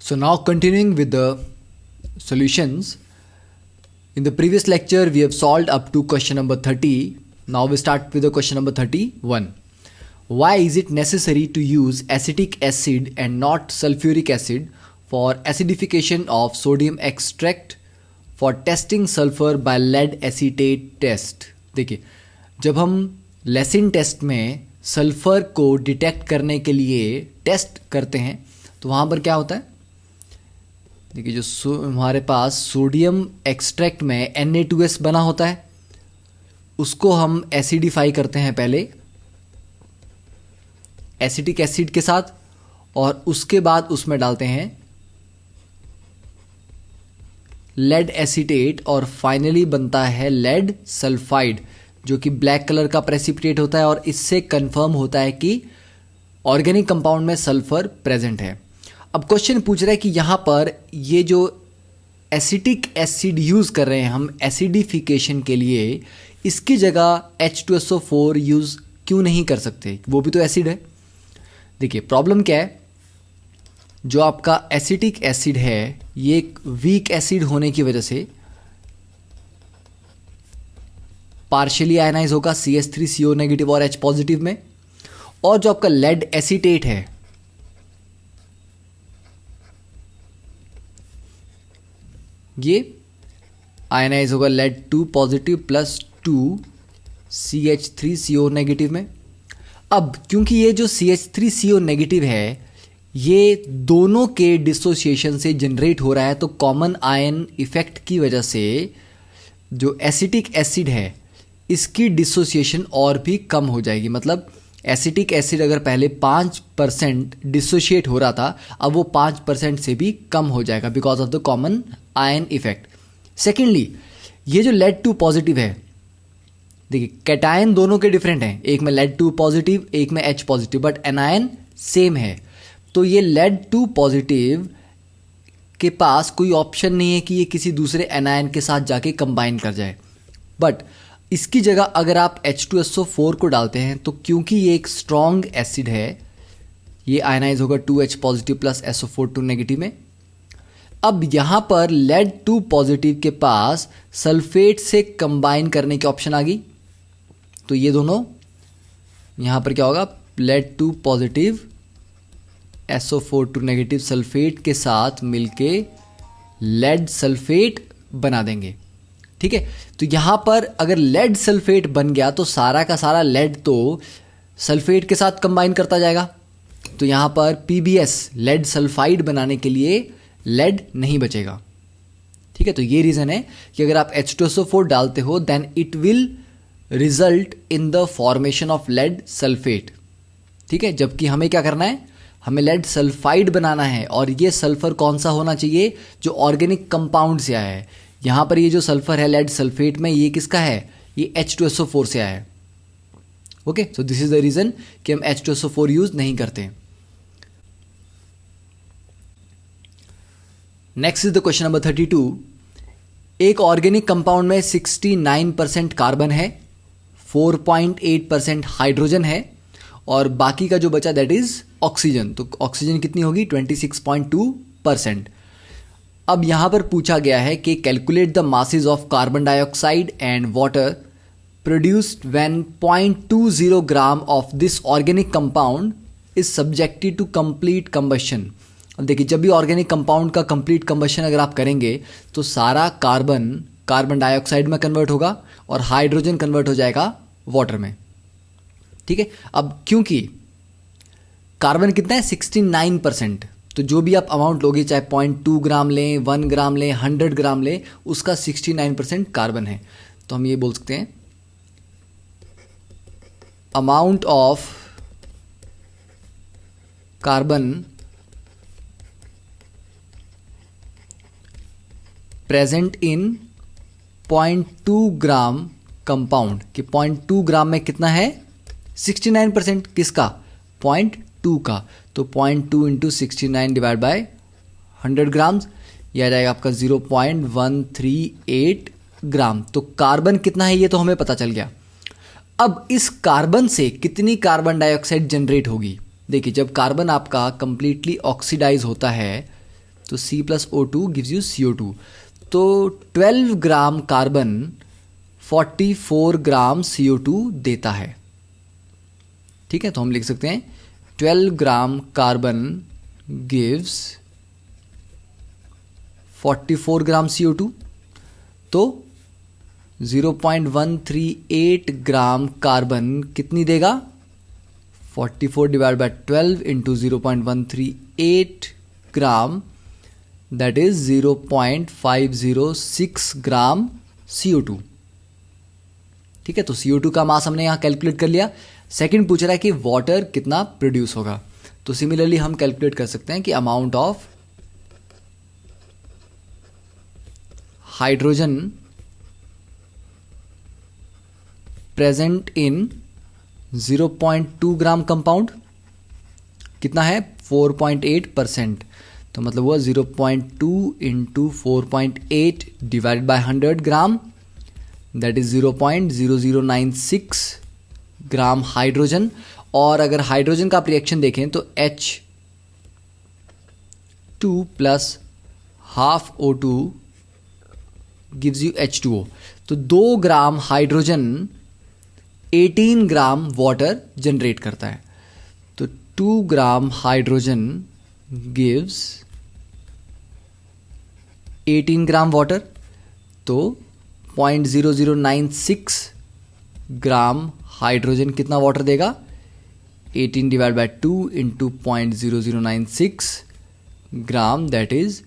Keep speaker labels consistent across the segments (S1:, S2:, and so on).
S1: So now continuing with the solutions. In the previous lecture we have solved up to question number 30. Now we start with the question number 31. Why is it necessary to use acetic acid and not sulfuric acid for acidification of sodium extract for testing sulfur by lead acetate test? देखिए, जब हम लेसिन test में sulphur को detect करने के लिए test करते हैं तो वहाँ पर क्या होता है? देखिए, जो हमारे पास सोडियम एक्सट्रैक्ट में Na2S बना होता है उसको हम एसिडिफाई करते हैं पहले एसिटिक एसिड के साथ और उसके बाद उसमें डालते हैं लेड एसीटेट और फाइनली बनता है लेड सल्फाइड जो कि ब्लैक कलर का प्रेसिपिटेट होता है और इससे कंफर्म होता है कि ऑर्गेनिक कंपाउंड में सल्फर प्रेजेंट है। अब क्वेश्चन पूछ रहा है कि यहाँ पर ये जो एसिटिक एसिड यूज़ कर रहे हैं हम एसिडिफिकेशन के लिए, इसकी जगह H2SO4 यूज़ क्यों नहीं कर सकते? वो भी तो एसिड है। देखिए प्रॉब्लम क्या है, जो आपका एसिटिक एसिड है ये एक वीक एसिड होने की वजह से पार्शियली आयनाइज होगा CH3CO नेगेटिव और H पॉजिटिव में, और जो आपका लेड एसीटेट है ये आयनाइज होगा lead 2 positive plus 2 CH3CO negative में। अब क्योंकि ये जो CH3CO नेगेटिव है ये दोनों के डिसोसिएशन से जनरेट हो रहा है तो कॉमन आयन इफेक्ट की वजह से जो एसिटिक एसिड है इसकी डिसोसिएशन और भी कम हो जाएगी। मतलब एसिटिक एसिड अगर पहले 5% डिसोशिएट हो रहा था अब वो 5% से भी कम हो जाएगा because of the common ion effect. Secondly ये जो लेड 2 पॉजिटिव है, देखिए कैटायन दोनों के डिफरेंट हैं, एक में लेड 2 पॉजिटिव एक में H positive but anion same है। तो ये लेड 2 पॉजिटिव के पास कोई ऑप्शन नहीं है कि ये किसी दूसरे एनायन के साथ जाके कंबाइन कर जाए, बट इसकी जगह अगर आप H2SO4 को डालते हैं तो क्योंकि ये एक स्ट्रॉन्ग एसिड है ये आयनाइज होगा 2H positive plus SO4 2 negative में। अब यहाँ पर लेड 2 पॉजिटिव के पास सल्फेट से कंबाइन करने की ऑप्शन आ गई तो ये दोनों यहाँ पर क्या होगा, lead 2 positive SO4 2 negative sulphate के साथ मिलके लेड सल्फेट बना देंगे। ठीक है, तो यहाँ पर अगर लेड सल्फेट बन गया तो सारा का सारा लेड तो सल्फेट के साथ कंबाइन करता जाएगा, तो यहाँ पर PbS लेड सल्फाइड बनाने के लिए लेड नहीं बचेगा। ठीक है, तो ये रीज़न है कि अगर आप H2SO4 डालते हो then it will result in the formation of lead sulphate. ठीक है, जबकि हमें क्या करना है, हमें लेड सल्फाइड बनाना है और ये सल्फर कौन सा होना चाहिए, जो ऑर्गेनिक कंपाउंड से आया है। यहाँ पर ये जो सल्फर है लेड सल्फेट में ये किसका है, ये H2SO4 से आया है। Okay, so this is the reason कि हम H2SO4 यूज़ नहीं करते। Next is the question number 32। एक ऑर्गेनिक कंपाउंड में 69% कार्बन है, 4.8% हाइड्रोजन है और बाकी का जो बचा दैट इज ऑक्सीजन। तो ऑक्सीजन कितनी होगी, 26.2%। अब यहाँ पर पूछा गया है कि calculate the masses of carbon dioxide and water produced when 0.20 gram of this organic compound is subjected to complete combustion. अब देखिए, जब भी ऑर्गेनिक कंपाउंड का कंप्लीट कंबशन अगर आप करेंगे तो सारा कार्बन डाइऑक्साइड में कन्वर्ट होगा और हाइड्रोजन कन्वर्ट हो जाएगा वाटर में। ठीक है, अब क्योंकि कार्बन कितना है 69%, तो जो भी आप अमाउंट लोगे चाहे 0.2 ग्राम लें, 1 ग्राम लें, 100 ग्राम लें, उसका 69% कार्बन है। तो हम ये बोल सकते हैं amount of carbon present in 0.2 gram compound, कि 0.2 ग्राम में कितना है 69%, किसका 0.2 का, तो 0.2 इंटू 69 डिवाइड बाय 100 ग्राम्स, यह आ जाएगा आपका 0.138 ग्राम। तो कार्बन कितना है ये तो हमें पता चल गया। अब इस कार्बन से कितनी कार्बन डाइऑक्साइड जनरेट होगी, देखिए जब कार्बन आपका कंप्लीटली ऑक्सीडाइज होता है तो C+O2 गिव्स यू CO2। तो 12 ग्राम कार्बन 44 ग्राम CO2 देता है। ठीक है, तो हम लिख सकते हैं 12 ग्राम कार्बन गिव्स 44 ग्राम CO2। तो 0.138 ग्राम कार्बन कितनी देगा? 44 divide by 12 into 0.138 gram, that is 0.506 gram CO2। ठीक है, तो CO2 का मास हमने यहां कैलकुलेट कर लिया। सेकंड पूछ रहा है कि वाटर कितना प्रोड्यूस होगा। तो सिमिलरली हम कैलकुलेट कर सकते हैं कि amount of hydrogen present in 0.2 gram compound कितना है? 4.8%। तो मतलब हुआ 0.2 into 4.8 divide by 100 gram, that is 0.0096 gram hydrogen. और अगर हाइड्रोजन का आप रिएक्शन देखें तो H2 plus half O2 gives you H2O। तो 2 gram hydrogen 18 gram water generate करता है। तो 2 gram hydrogen gives 18 gram water. तो 0.0096 ग्राम हाइड्रोजन कितना वाटर देगा? 18 divide by 2 into 0.0096 gram, that is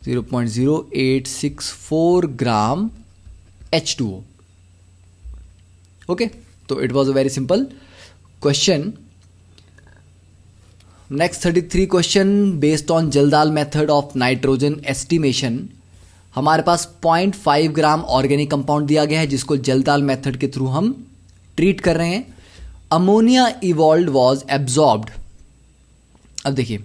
S1: 0.0864 gram H2O। Okay, तो it was a very simple question. Next 33 question based on Kjeldahl method of nitrogen estimation. हमारे पास 0.5 ग्राम organic compound दिया गया है जिसको जल्दाल मेथड के थ्रू हम ट्रीट कर रहे हैं। Ammonia evolve was absorbed. अब देखिए,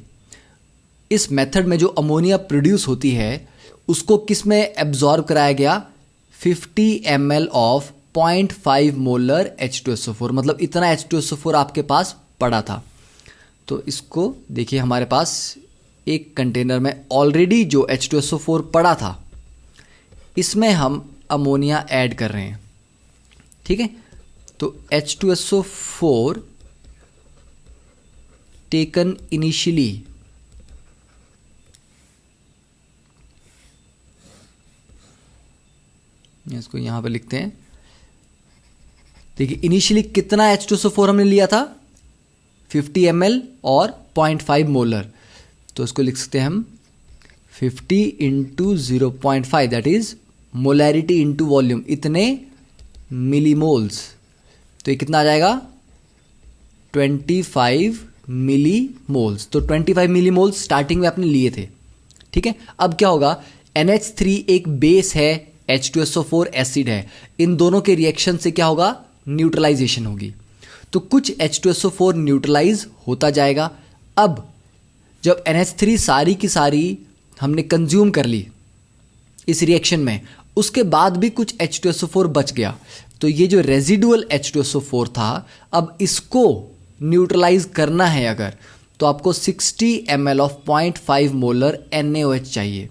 S1: इस मेथड में जो अमोनिया प्रोड्यूस होती है उसको किस में एब्जॉर्ब कराया गया? 50 ml ऑफ 0.5 मोलर H2SO4। मतलब इतना H2SO4 आपके पास पड़ा था। तो इसको देखिए, हमारे पास एक कंटेनर में ऑलरेडी जो H2SO4 पड़ा था इसमें हम अमोनिया ऐड कर रहे हैं। ठीक है, तो H2SO4 टेकन इनिशियली इसको यहां पे लिखते हैं। देखिए, इनिशियली कितना H2SO4 हमने लिया था? 50 ml और 0.5 मोलर। तो इसको लिख सकते हैं हम 50 into 0.5, that is molarity into volume, इतने मिलीमोल्स। तो ये कितना आ जाएगा? 25 मिलीमोल्स। तो 25 मिलीमोल्स स्टार्टिंग में आपने लिए थे। ठीक है, अब क्या होगा? NH3 एक बेस है, H2SO4 एसिड है। इन दोनों के रिएक्शन से क्या होगा? न्यूट्रलाइजेशन होगी। तो कुछ H2SO4 न्यूट्रलाइज होता जाएगा। अब जब NH3 सारी की सारी हमने कंज्यूम कर ली इस रिएक्शन में, उसके बाद भी कुछ H2SO4 बच गया। तो ये जो रेजिडुअल H2SO4 था, अब इसको न्यूट्रलाइज करना है अगर, तो आपको 60 ml ऑफ 0.5 मोलर NaOH चाहिए।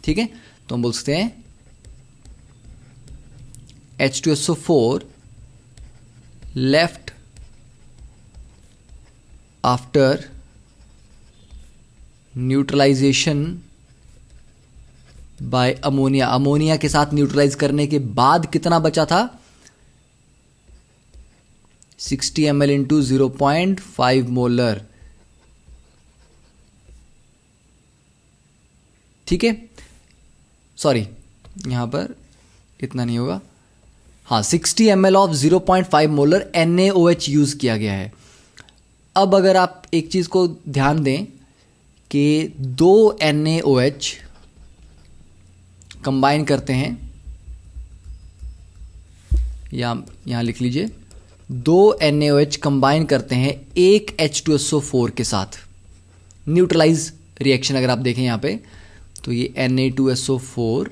S1: ठीक है, तो हम बोल सकते हैं H2SO4 left after neutralisation by ammonia. Ammonia के साथ न्यूट्रलाइज करने के बाद कितना बचा था? 60 ml इंटू 0.5 मोलर। ठीक है, सॉरी यहां पर इतना नहीं होगा। हाँ, 60 ml of 0.5 molar NaOH use किया गया है। अब अगर आप एक चीज को ध्यान दें कि 2 NaOH कंबाइन करते हैं, या यहां लिख लीजिए, 2 NaOH कंबाइन करते हैं एक H2SO4 के साथ। न्यूट्रलाइज रिएक्शन अगर आप देखें यहां पे, तो ये Na2SO4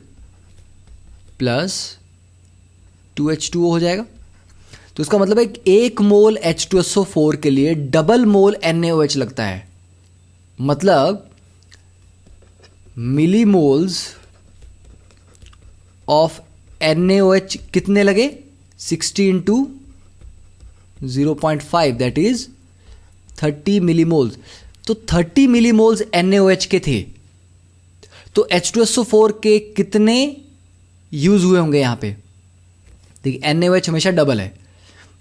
S1: प्लस 2H2O हो जाएगा। तो इसका मतलब है कि 1 मोल H2SO4 के लिए डबल मोल NaOH लगता है। मतलब मिलीमोल्स ऑफ NaOH कितने लगे? 60 इंटू 0.5 दैट इज 30 मिलीमोल्स। तो 30 मिलीमोल्स NaOH के थे, तो H2SO4 के कितने यूज हुए होंगे यहां पे? देखिए NaOH हमेशा डबल है,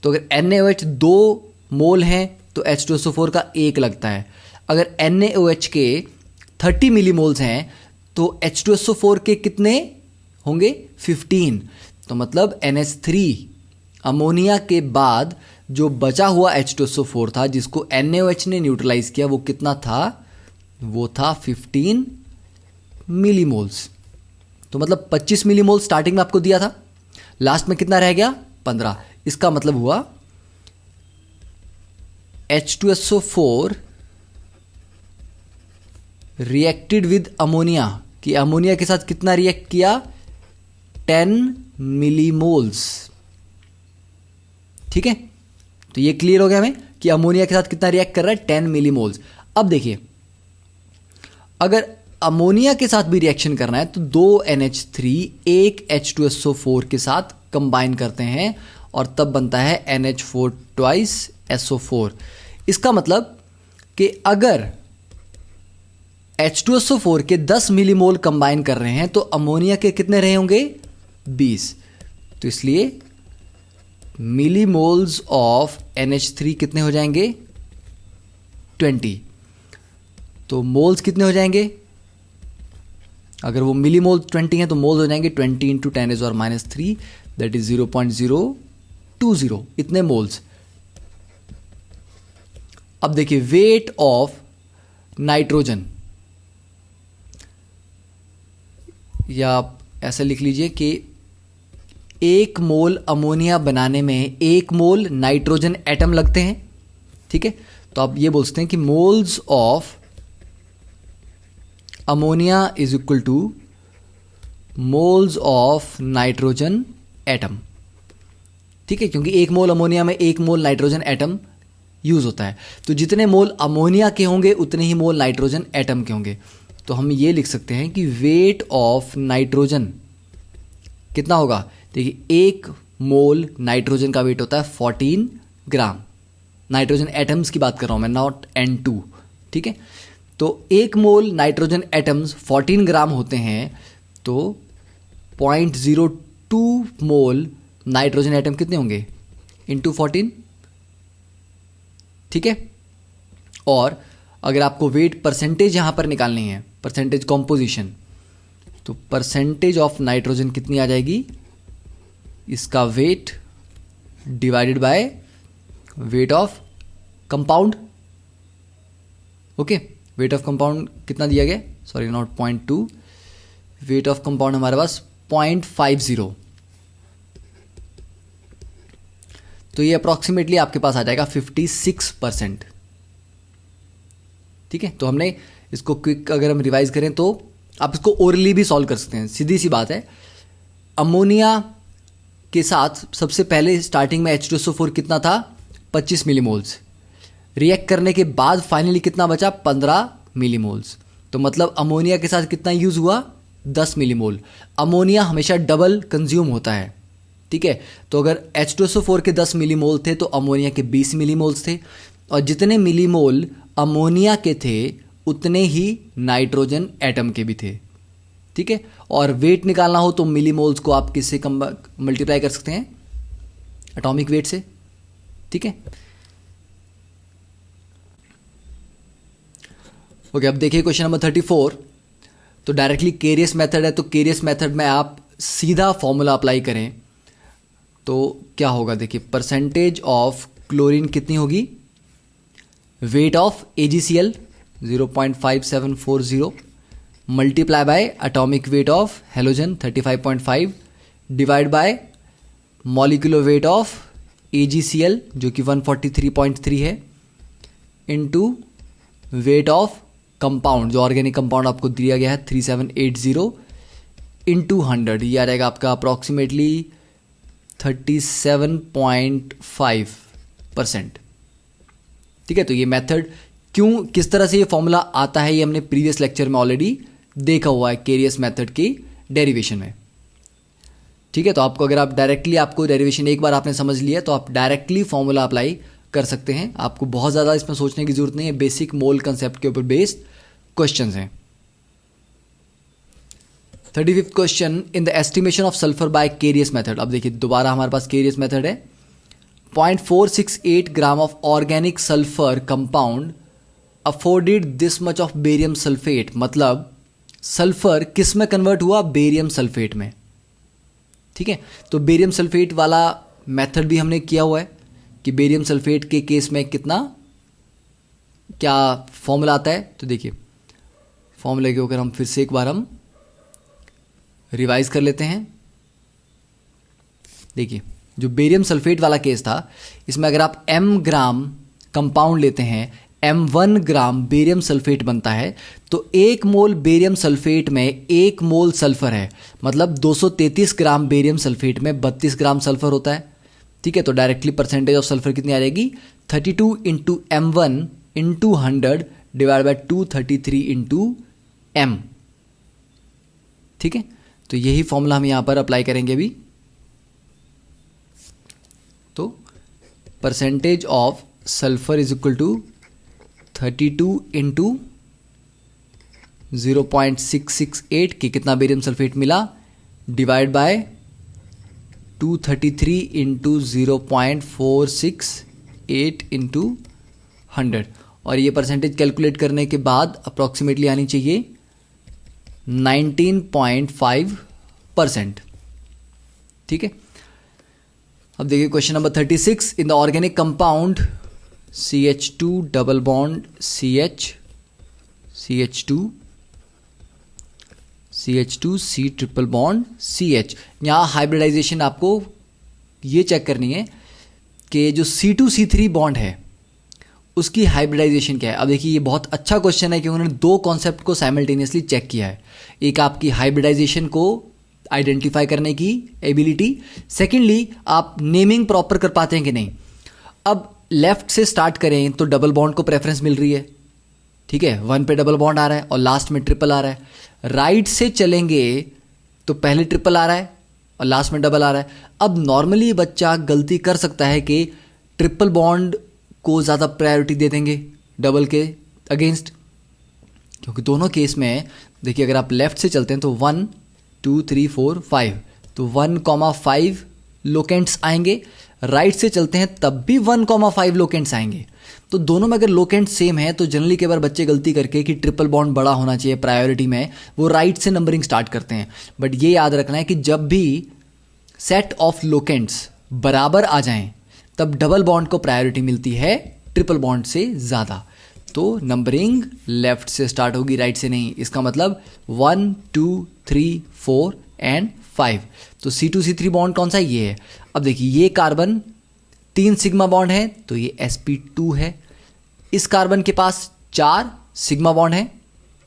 S1: तो अगर NaOH 2 मोल हैं तो H2SO4 का 1 लगता है। अगर NaOH के 30 मिलीमोल्स हैं तो H2SO4 के कितने होंगे? 15। तो मतलब NH3 अमोनिया के बाद जो बचा हुआ H2SO4 था जिसको NaOH ने न्यूट्रलाइज किया, वो कितना था? वो था 15 मिलीमोल्स। तो मतलब 25 मिलीमोल स्टार्टिंग में आपको दिया था, लास्ट में कितना रह गया? 15। इसका मतलब हुआ H2SO4 रिएक्टेड विद अमोनिया, कि अमोनिया के साथ कितना रिएक्ट किया? 10 मिलीमोल्स। ठीक है, तो ये क्लियर हो गया हमें कि अमोनिया के साथ कितना रिएक्ट कर रहा है? 10 मिलीमोल्स। अब देखिए, अगर अमोनिया के साथ भी रिएक्शन करना है तो 2 NH3 एक H2SO4 के साथ कंबाइन करते हैं और तब बनता है NH4 ट्वाइस SO4। इसका मतलब कि अगर H2SO4 के 10 मिलीमोल कंबाइन कर रहे हैं तो अमोनिया के कितने रहे होंगे? 20। तो इसलिए मिलीमोल्स ऑफ NH3 कितने हो जाएंगे? 20। तो मोल्स कितने हो जाएंगे? अगर वो मिलीमोल 20 हैं तो मोल्स हो जाएंगे 20 इंटू 10⁻³ दैट इज 0.020, इतने मोल्स। अब देखिए वेट ऑफ नाइट्रोजन, या आप ऐसा लिख लीजिए कि 1 मोल अमोनिया बनाने में 1 मोल नाइट्रोजन एटम लगते हैं। ठीक है, तो आप ये बोल सकते हैं कि moles of ammonia is equal two moles of nitrogen atom. ठीक है, क्योंकि 1 मोल अमोनिया में 1 मोल नाइट्रोजन एटम यूज होता है, तो जितने मोल अमोनिया के होंगे उतने ही मोल नाइट्रोजन एटम के होंगे। तो हम ये लिख सकते हैं कि वेट ऑफ नाइट्रोजन कितना होगा? देखिए 1 मोल नाइट्रोजन का वेट होता है 14 ग्राम। नाइट्रोजन एटम्स की बात कर रहा हूं मैं, नॉट N2। ठीक है, तो 1 मोल नाइट्रोजन एटम्स 14 ग्राम होते हैं, तो 0.02 मोल नाइट्रोजन एटम कितने होंगे? इंटू 14। ठीक है, और अगर आपको वेट परसेंटेज यहां पर निकालनी है, परसेंटेज कॉम्पोजिशन, तो परसेंटेज ऑफ नाइट्रोजन कितनी आ जाएगी? इसका weight divided by weight of compound. Okay, weight of compound कितना दिया गया? Sorry, not 0.2, weight of compound हमारे पास 0.50। तो ये अप्रॉक्सीमेटली आपके पास आ जाएगा 56%। ठीक है, तो हमने इसको क्विक अगर हम रिवाइज करें तो आप इसको ओरली भी सॉल्व कर सकते हैं। सीधी सी बात है, अमोनिया के साथ सबसे पहले स्टार्टिंग में H2SO4 कितना था? 25 मिलीमोल्स। रिएक्ट करने के बाद फाइनली कितना बचा? 15 मिलीमोल्स। तो मतलब अमोनिया के साथ कितना यूज हुआ? 10 मिलीमोल। अमोनिया हमेशा डबल कंज्यूम होता है। ठीक है, तो अगर H2SO4 के 10 मिलीमोल थे तो अमोनिया के 20 मिलीमोल्स थे, और जितने मिलीमोल अमोनिया के थे उतने ही नाइट्रोजन एटम के भी थे। ठीक है, और वेट निकालना हो तो मिलीमोल्स को आप किससे मल्टीप्लाई कर सकते हैं? एटॉमिक वेट से। ठीक है, ओके, अब देखिए क्वेश्चन नंबर 34। तो डायरेक्टली केरियस मेथड है, तो केरियस मेथड में आप सीधा फॉर्मूला अप्लाई करें तो क्या होगा? देखिए परसेंटेज ऑफ क्लोरीन कितनी होगी? Weight of AgCl 0.5740 multiply by atomic weight of halogen 35.5 divide by molecular weight of AgCl जो कि 143.3 है, इनटू वेट ऑफ कंपाउंड जो ऑर्गेनिक कंपाउंड आपको दिया गया है 3780 इंटू 100, ये आ जाएगा आपका अप्रॉक्सीमेटली 37.5%। ठीक है, तो ये मेथड क्यों, किस तरह से ये फॉर्मूला आता है, ये हमने प्रीवियस लेक्चर में ऑलरेडी देखा हुआ है केरियस मेथड की डेरिवेशन में। ठीक है, तो आपको अगर आप डायरेक्टली, आपको डेरिवेशन एक बार आपने समझ लिया तो आप डायरेक्टली फॉर्मूला अप्लाई कर सकते हैं। आपको बहुत ज़्यादा इसमें सोचने की जरूरत नहीं है, बेसिक मोल कंसेप्ट के ऊपर बेस्ड क्वेश्चंस हैं। 35th question, in the estimation of sulphur by Carius method. अब देखिए दोबारा हमारे पास केरियस मेथड है। 0.468 gram of organic sulphur compound afforded this much of barium sulphate. मतलब सल्फर किस में कन्वर्ट हुआ? बेरियम सल्फेट में। ठीक है, तो बेरियम सल्फेट वाला मेथड भी हमने किया हुआ है कि बेरियम सल्फेट के केस में कितना, क्या फॉर्मूला आता है। तो देखिए फॉर्मूले के ऊपर हम फिर से एक बार हम रिवाइज कर लेते हैं। देखिए जो बेरियम सल्फेट वाला केस था, इसमें अगर आप m ग्राम कंपाउंड लेते हैं, m1 ग्राम बेरियम सल्फेट बनता है, तो 1 मोल बेरियम सल्फेट में 1 मोल सल्फर है। मतलब 233 ग्राम बेरियम सल्फेट में 32 ग्राम सल्फर होता है। ठीक है, तो डायरेक्टली परसेंटेज ऑफ सल्फर कितनी आ जाएगी? 32 into m1 into 100 divide by 233 into m। ठीक है, तो यही फॉर्मूला हम यहां पर अप्लाई करेंगे अभी। तो percentage of sulphur is equal to 32 into 0.668 की कितना बेरियम सल्फेट मिला, डिवाइड बाय 233 इंटू 0.468 इंटू 100। और ये परसेंटेज कैलकुलेट करने के बाद अप्रॉक्सीमेटली आनी चाहिए 19.5%। ठीक है, अब देखिए question number 36, in the organic compound CH2 double bond CH2 C triple bond CH। यहाँ हाइब्रिडाइजेशन आपको ये चेक करनी है कि जो C2C3 बॉन्ड है उसकी हाइब्रिडाइजेशन क्या है। अब देखिए ये बहुत अच्छा क्वेश्चन है कि उन्होंने दो कॉन्सेप्ट को साइमल्टेनियसली चेक किया है। एक आपकी हाइब्रिडाइजेशन को आइडेंटिफाई करने की एबिलिटी, सेकेंडली आप नेमिंग प्रॉपर कर पाते हैं कि नहीं। अब लेफ्ट से स्टार्ट करें तो डबल बॉन्ड को प्रेफरेंस मिल रही है। ठीक है, 1 पे डबल बॉन्ड आ रहा है और लास्ट में ट्रिपल आ रहा है। राइट से चलेंगे तो पहले ट्रिपल आ रहा है और लास्ट में डबल आ रहा है। अब नॉर्मली बच्चा गलती कर सकता है कि ट्रिपल बॉन्ड को ज़्यादा प्रायोरिटी दे देंगे डबल के अगेंस्ट, क्योंकि दोनों केस में देखिए अगर आप लेफ्ट से चलते हैं तो 1 2 3 4 5, तो 1,5 लोकेंट्स आएंगे। राइट से चलते हैं तब भी 1,5 लोकेंट्स आएंगे। तो दोनों में अगर लोकेंट सेम है तो जनरली कई बार बच्चे गलती करके कि ट्रिपल बॉन्ड बड़ा होना चाहिए प्रायोरिटी में, वो राइट से नंबरिंग स्टार्ट करते हैं। बट ये याद रखना है कि जब भी सेट ऑफ लोकेंट्स बराबर आ जाएं तब डबल बॉन्ड को प्रायोरिटी मिलती है ट्रिपल बॉन्ड से ज़्यादा। तो नंबरिंग लेफ्ट से स्टार्ट होगी, राइट से नहीं। इसका मतलब 1 2 3 4 एंड 5। तो C2C3 बॉन्ड कौन सा? ये है। अब देखिए ये कार्बन 3 सिग्मा बॉन्ड है तो ये sp2 है। इस कार्बन के पास 4 सिग्मा बॉन्ड है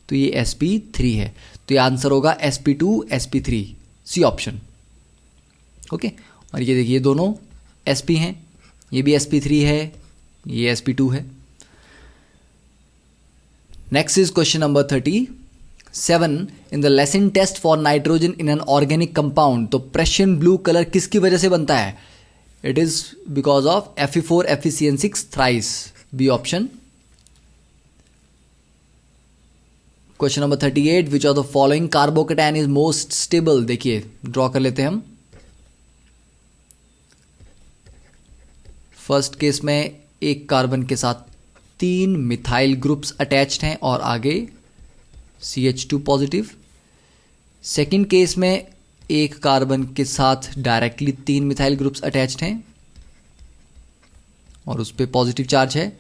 S1: तो ये sp3 है। तो ये आंसर होगा sp2 sp3, C option. Okay, और ये देखिए दोनों sp हैं, ये भी sp3 है, ये sp2 है। Next is question number 37, in the Lassaigne test for nitrogen in an organic compound. तो प्रेशियन ब्लू कलर किसकी वजह से बनता है? It is because of Fe4 FeCN6 thrice, B option. Question number 38, which of the following carbocation is most stable. देखिए draw कर लेते हैं हम। फर्स्ट केस में एक कार्बन के साथ 3 मिथाइल ग्रुप्स अटैच्ड हैं और आगे CH2 पॉजिटिव। सेकेंड केस में एक कार्बन के साथ डायरेक्टली 3 मिथाइल ग्रुप्स अटैच्ड हैं और उस पर पॉजिटिव चार्ज है।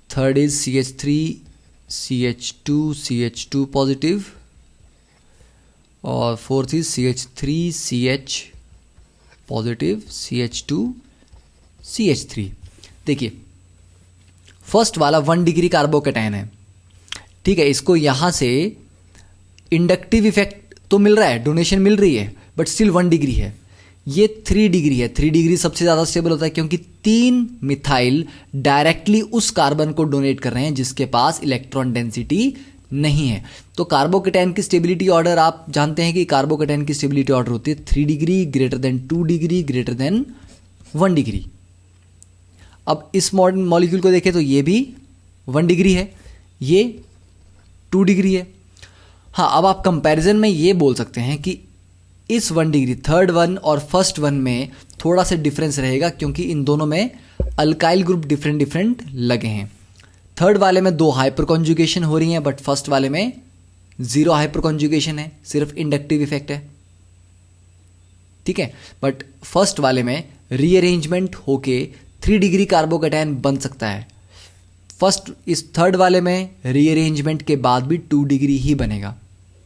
S1: Third is CH3 CH2 positive और fourth is CH3 CH positive CH2 CH3। देखिए फर्स्ट वाला 1 डिग्री कार्बोकेटायन है। ठीक है, इसको यहां से इंडक्टिव इफेक्ट तो मिल रहा है, डोनेशन मिल रही है, बट स्टिल 1 डिग्री है। ये 3 डिग्री है। 3 डिग्री सबसे ज़्यादा स्टेबल होता है क्योंकि 3 मिथाइल डायरेक्टली उस कार्बन को डोनेट कर रहे हैं जिसके पास इलेक्ट्रॉन डेंसिटी नहीं है। तो कार्बोकेटाइन की स्टेबिलिटी ऑर्डर आप जानते हैं कि कार्बोकेटाइन की स्टेबिलिटी ऑर्डर होती है 3 degree, greater than 2 degree, greater than 1 degree. अब इस मॉडर्न मॉलिक्यूल को देखें तो ये भी 1 डिग्री है, ये 2 डिग्री है। हाँ, अब आप कंपैरिजन में ये बोल सकते हैं कि इस 1 डिग्री, थर्ड वन और फर्स्ट वन में थोड़ा सा डिफरेंस रहेगा, क्योंकि इन दोनों में अल्काइल ग्रुप डिफरेंट डिफरेंट लगे हैं। थर्ड वाले में 2 हाइपर कॉन्जुगेशन हो रही हैं, बट फर्स्ट वाले में 0 हाइपर कॉन्जुगेशन है, सिर्फ इंडक्टिव इफेक्ट है, ठीक है। बट फर्स्ट वाले में रीअरेंजमेंट होके 3 डिग्री कार्बोकेटाइन बन सकता है। इस थर्ड वाले में रीअरेंजमेंट के बाद भी 2 डिग्री ही बनेगा,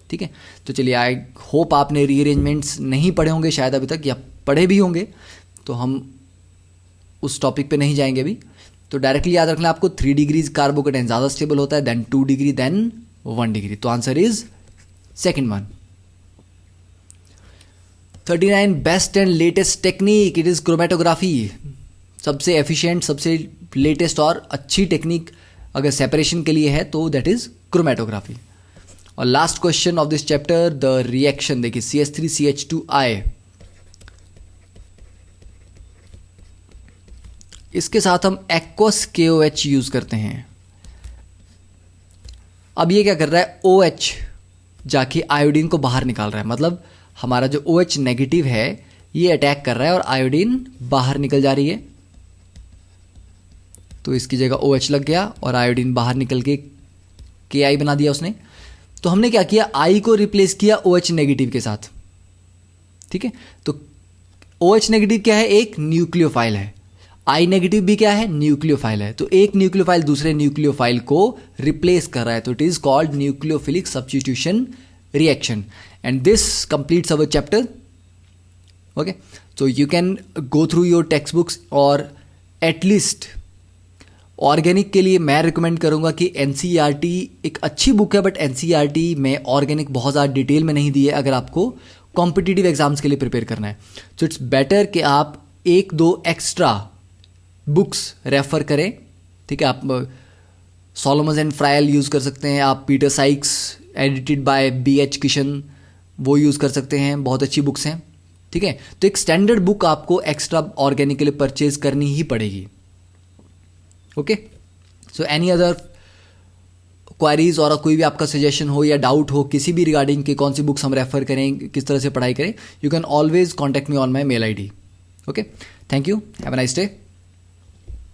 S1: ठीक है। तो चलिए, आई होप आपने रीअरेंजमेंट्स नहीं पढ़े होंगे शायद अभी तक, या पढ़े भी होंगे, तो हम उस टॉपिक पे नहीं जाएंगे अभी। तो डायरेक्टली याद रखना आपको 3 डिग्रीज कार्बोकेटाइन ज़्यादा स्टेबल होता है देन 2 डिग्री देन 1 डिग्री। तो answer is second one. 39 best and latest technique, it is chromatography. सबसे एफिशिएंट, सबसे लेटेस्ट और अच्छी टेक्निक अगर सेपरेशन के लिए है तो दैट इज क्रोमेटोग्राफी। और last question of this chapter, the reaction देखिए CH3CH2I, इसके साथ हम एक्वस KOH यूज करते हैं। अब ये क्या कर रहा है, OH जाके आयोडीन को बाहर निकाल रहा है, मतलब हमारा जो OH नेगेटिव है ये अटैक कर रहा है और आयोडीन बाहर निकल जा रही है। तो इसकी जगह OH लग गया और आयोडीन बाहर निकल के Ki बना दिया उसने। तो हमने क्या किया, I को रिप्लेस किया OH नेगेटिव के साथ, ठीक है। तो OH नेगेटिव क्या है, एक न्यूक्लियोफाइल है, I नेगेटिव भी क्या है, न्यूक्लियोफाइल है। तो एक न्यूक्लियोफाइल दूसरे न्यूक्लियोफाइल को रिप्लेस कर रहा है, तो it is called nucleophilic substitution reaction, and this completes our chapter. Okay, so you can go through your text books, और एटलीस्ट ऑर्गेनिक के लिए मैं रिकमेंड करूंगा कि NCERT एक अच्छी बुक है, बट NCERT में ऑर्गेनिक बहुत ज़्यादा डिटेल में नहीं दी है अगर आपको कॉम्पिटिटिव एग्जाम्स के लिए प्रिपेयर करना है। सो इट्स बेटर कि आप 1-2 एक्स्ट्रा बुक्स रेफर करें, ठीक है। आप सोलोमन एंड फ्रायल यूज़ कर सकते हैं, आप Peter Sikes edited by BH Kishan वो यूज़ कर सकते हैं, बहुत अच्छी बुक्स हैं, ठीक है। तो एक स्टैंडर्ड बुक आपको एक्स्ट्रा ऑर्गेनिक के लिए परचेज करनी ही पड़ेगी। Okay, so any other queries और कोई भी आपका सजेशन हो या डाउट हो किसी भी रिगार्डिंग कि कौन सी बुक्स हम रेफर करें, किस तरह से पढ़ाई करें, you can always contact me on my mail ID। Okay, thank you, have a nice day.